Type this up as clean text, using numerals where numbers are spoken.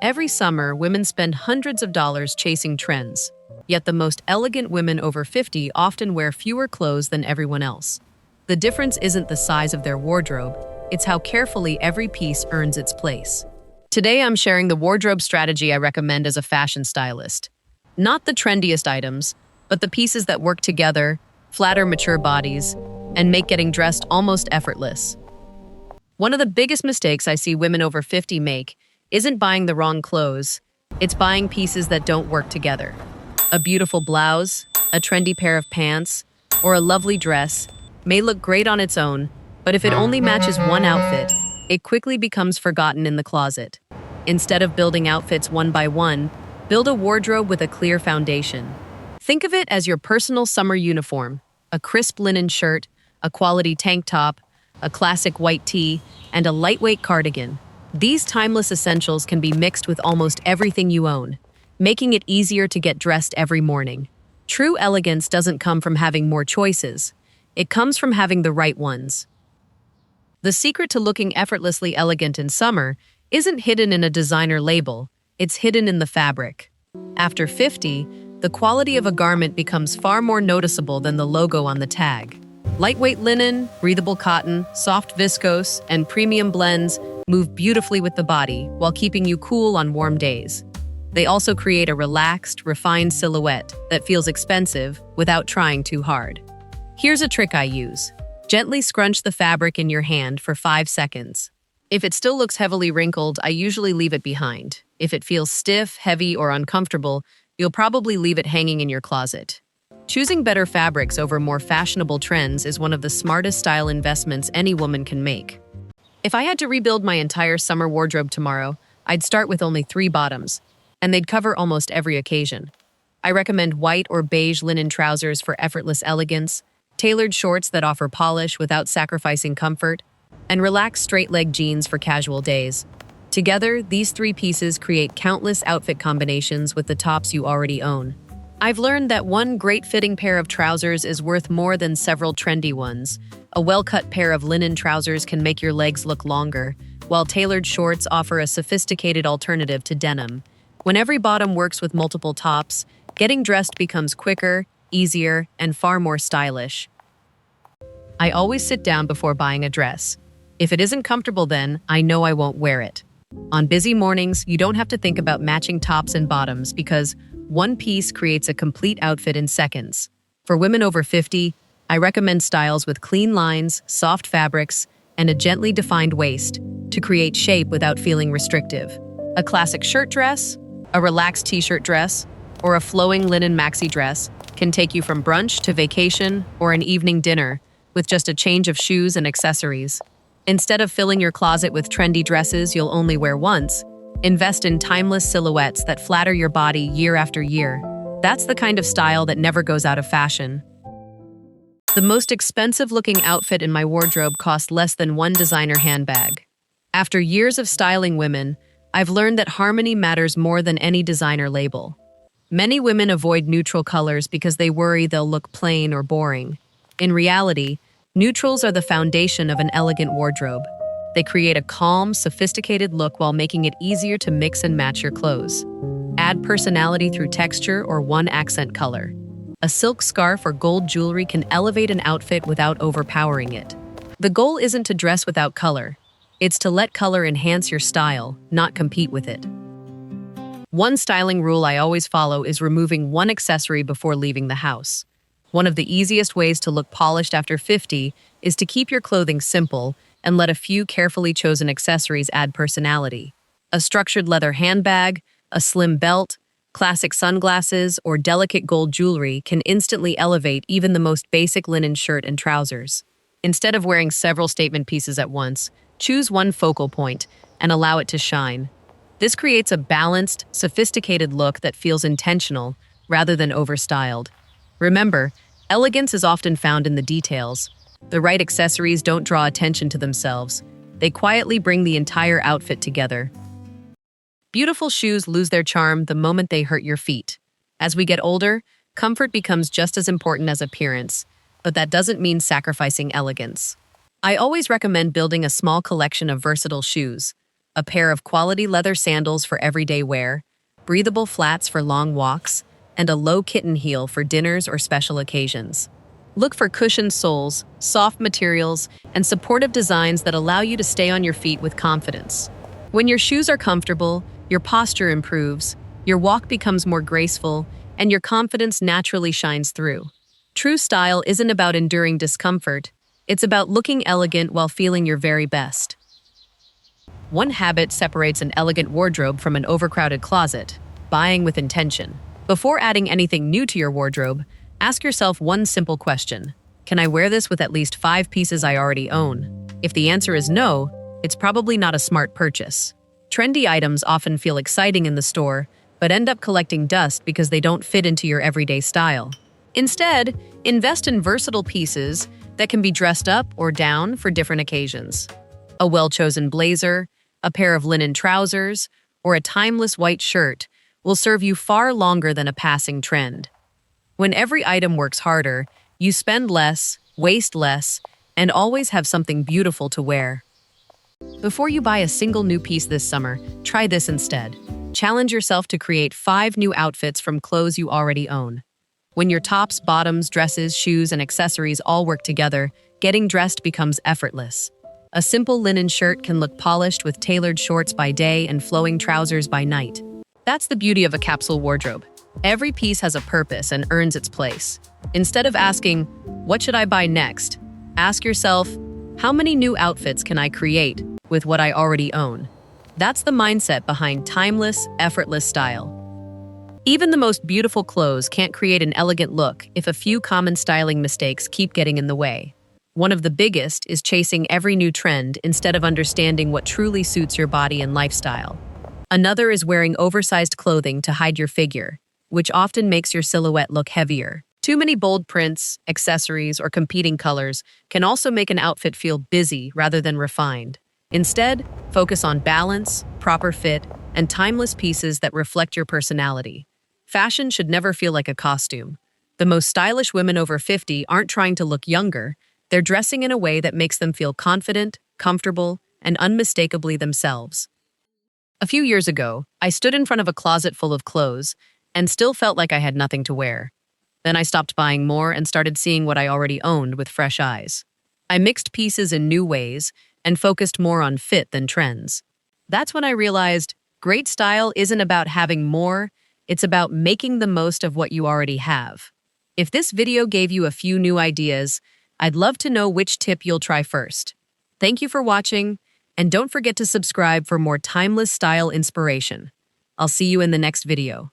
Every summer, women spend hundreds of dollars chasing trends. Yet the most elegant women over 50 often wear fewer clothes than everyone else. The difference isn't the size of their wardrobe, it's how carefully every piece earns its place. Today I'm sharing the wardrobe strategy I recommend as a fashion stylist. Not the trendiest items, but the pieces that work together, flatter mature bodies, and make getting dressed almost effortless. One of the biggest mistakes I see women over 50 make isn't buying the wrong clothes, it's buying pieces that don't work together. A beautiful blouse, a trendy pair of pants, or a lovely dress may look great on its own, but if it only matches one outfit, it quickly becomes forgotten in the closet. Instead of building outfits one by one, build a wardrobe with a clear foundation. Think of it as your personal summer uniform: a crisp linen shirt, a quality tank top, a classic white tee, and a lightweight cardigan. These timeless essentials can be mixed with almost everything you own, making it easier to get dressed every morning. True elegance doesn't come from having more choices. It comes from having the right ones. The secret to looking effortlessly elegant in summer isn't hidden in a designer label, it's hidden in the fabric. After 50, the quality of a garment becomes far more noticeable than the logo on the tag. Lightweight linen, breathable cotton, soft viscose, and premium blends move beautifully with the body while keeping you cool on warm days. They also create a relaxed, refined silhouette that feels expensive without trying too hard. Here's a trick I use. Gently scrunch the fabric in your hand for 5 seconds. If it still looks heavily wrinkled, I usually leave it behind. If it feels stiff, heavy, or uncomfortable, you'll probably leave it hanging in your closet. Choosing better fabrics over more fashionable trends is one of the smartest style investments any woman can make. If I had to rebuild my entire summer wardrobe tomorrow, I'd start with only 3 bottoms, and they'd cover almost every occasion. I recommend white or beige linen trousers for effortless elegance, tailored shorts that offer polish without sacrificing comfort, and relaxed straight-leg jeans for casual days. Together, these 3 pieces create countless outfit combinations with the tops you already own. I've learned that one great-fitting pair of trousers is worth more than several trendy ones. A well-cut pair of linen trousers can make your legs look longer, while tailored shorts offer a sophisticated alternative to denim. When every bottom works with multiple tops, getting dressed becomes quicker, easier, and far more stylish. I always sit down before buying a dress. If it isn't comfortable then, I know I won't wear it. On busy mornings, you don't have to think about matching tops and bottoms because one piece creates a complete outfit in seconds. For women over 50, I recommend styles with clean lines, soft fabrics, and a gently defined waist to create shape without feeling restrictive. A classic shirt dress, a relaxed t-shirt dress, or a flowing linen maxi dress can take you from brunch to vacation or an evening dinner with just a change of shoes and accessories. Instead of filling your closet with trendy dresses you'll only wear once, invest in timeless silhouettes that flatter your body year after year. That's the kind of style that never goes out of fashion. The most expensive-looking outfit in my wardrobe cost less than one designer handbag. After years of styling women, I've learned that harmony matters more than any designer label. Many women avoid neutral colors because they worry they'll look plain or boring. In reality, neutrals are the foundation of an elegant wardrobe. They create a calm, sophisticated look while making it easier to mix and match your clothes. Add personality through texture or one accent color. A silk scarf or gold jewelry can elevate an outfit without overpowering it. The goal isn't to dress without color. It's to let color enhance your style, not compete with it. One styling rule I always follow is removing one accessory before leaving the house. One of the easiest ways to look polished after 50 is to keep your clothing simple and let a few carefully chosen accessories add personality. A structured leather handbag, a slim belt, classic sunglasses, or delicate gold jewelry can instantly elevate even the most basic linen shirt and trousers. Instead of wearing several statement pieces at once, choose one focal point and allow it to shine. This creates a balanced, sophisticated look that feels intentional rather than overstyled. Remember, elegance is often found in the details. The right accessories don't draw attention to themselves. They quietly bring the entire outfit together. Beautiful shoes lose their charm the moment they hurt your feet. As we get older, comfort becomes just as important as appearance, but that doesn't mean sacrificing elegance. I always recommend building a small collection of versatile shoes. a pair of quality leather sandals for everyday wear, breathable flats for long walks, and a low kitten heel for dinners or special occasions. Look for cushioned soles, soft materials, and supportive designs that allow you to stay on your feet with confidence. When your shoes are comfortable, your posture improves, your walk becomes more graceful, and your confidence naturally shines through. True style isn't about enduring discomfort, it's about looking elegant while feeling your very best. One habit separates an elegant wardrobe from an overcrowded closet: buying with intention. Before adding anything new to your wardrobe, ask yourself one simple question: can I wear this with at least 5 pieces I already own? If the answer is no, it's probably not a smart purchase. Trendy items often feel exciting in the store, but end up collecting dust because they don't fit into your everyday style. Instead, invest in versatile pieces that can be dressed up or down for different occasions. A well-chosen blazer, a pair of linen trousers, or a timeless white shirt will serve you far longer than a passing trend. When every item works harder, you spend less, waste less, and always have something beautiful to wear. Before you buy a single new piece this summer, try this instead. Challenge yourself to create 5 new outfits from clothes you already own. When your tops, bottoms, dresses, shoes, and accessories all work together, getting dressed becomes effortless. A simple linen shirt can look polished with tailored shorts by day and flowing trousers by night. That's the beauty of a capsule wardrobe. Every piece has a purpose and earns its place. Instead of asking, "What should I buy next?" ask yourself, "How many new outfits can I create with what I already own?" That's the mindset behind timeless, effortless style. Even the most beautiful clothes can't create an elegant look if a few common styling mistakes keep getting in the way. One of the biggest is chasing every new trend instead of understanding what truly suits your body and lifestyle. Another is wearing oversized clothing to hide your figure, which often makes your silhouette look heavier. Too many bold prints, accessories, or competing colors can also make an outfit feel busy rather than refined. Instead, focus on balance, proper fit, and timeless pieces that reflect your personality. Fashion should never feel like a costume. The most stylish women over 50 aren't trying to look younger, they're dressing in a way that makes them feel confident, comfortable, and unmistakably themselves. A few years ago, I stood in front of a closet full of clothes and still felt like I had nothing to wear. Then I stopped buying more and started seeing what I already owned with fresh eyes. I mixed pieces in new ways and focused more on fit than trends. That's when I realized great style isn't about having more, it's about making the most of what you already have. If this video gave you a few new ideas, I'd love to know which tip you'll try first. Thank you for watching, and don't forget to subscribe for more timeless style inspiration. I'll see you in the next video.